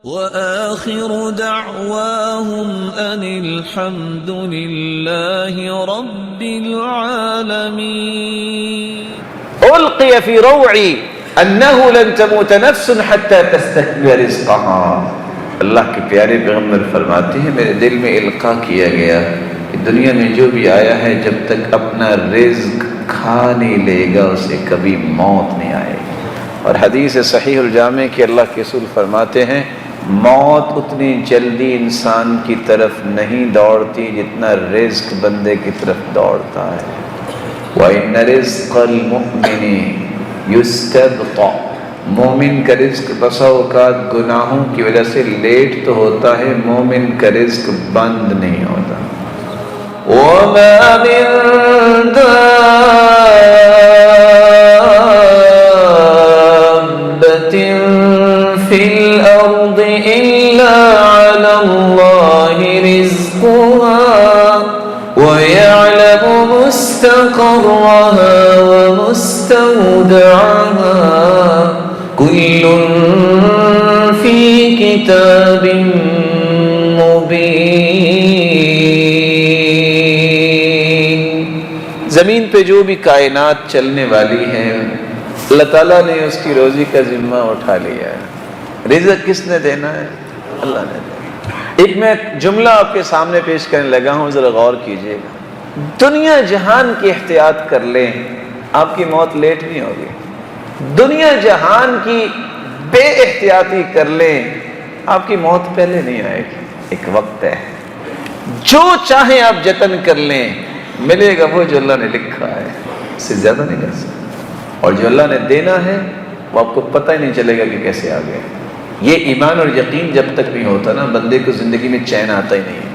وآخر دعواهم أن الحمد لله رب العالمين. ألقي في روعي أنه لن تموت نفس حتى تستكمل رزقها. اللہ کے پیارے پیغمبر فرماتے ہیں میرے دل میں القاء کیا گیا کہ دنیا میں جو بھی آیا ہے جب تک اپنا رزق کھا نہیں لے گا اسے کبھی موت نہیں آئے گی. اور حدیث صحیح الجامع کہ اللہ کے رسول فرماتے ہیں موت اتنی جلدی انسان کی طرف نہیں دوڑتی جتنا رزق بندے کی طرف دوڑتا ہے. وَإِنَّ رِزْقَ الْمُؤْمِنِ يُسْتَبْطَأُ. مومن کا رزق بسا اوقات گناہوں کی وجہ سے لیٹ تو ہوتا ہے، مومن کا رزق بند نہیں ہوتا. وَمَا مِن دَابَّةٍ فِي الْأَرْضِ إِلَّا عَلَى اللَّهِ رِزْقُهَا وَيَعْلَمُ مُسْتَقَرَّهَا وَمُسْتَوْدَعَهَا كُلٌّ فِي كِتَابٍ مُبِينٍ. زمین پہ جو بھی کائنات چلنے والی ہیں اللہ تعالیٰ نے اس کی روزی کا ذمہ اٹھا لیا ہے. رزق کس نے دینا ہے؟ اللہ نے دینا. ایک میں جملہ آپ کے سامنے پیش کرنے لگا ہوں، ذرا غور کیجئے گا. دنیا جہان کی احتیاط کر لیں آپ کی موت لیٹ نہیں ہوگی. دنیا جہان کی بے احتیاطی کر لیں آپ کی موت پہلے نہیں آئے گی. ایک وقت ہے، جو چاہیں آپ جتن کر لیں ملے گا وہ جو اللہ نے لکھا ہے، اس سے زیادہ نہیں کر سکتے. اور جو اللہ نے دینا ہے وہ آپ کو پتہ ہی نہیں چلے گا کہ کیسے آ گیا. یہ ایمان اور یقین جب تک نہیں ہوتا نا بندے کو زندگی میں چین آتا ہی نہیں ہے.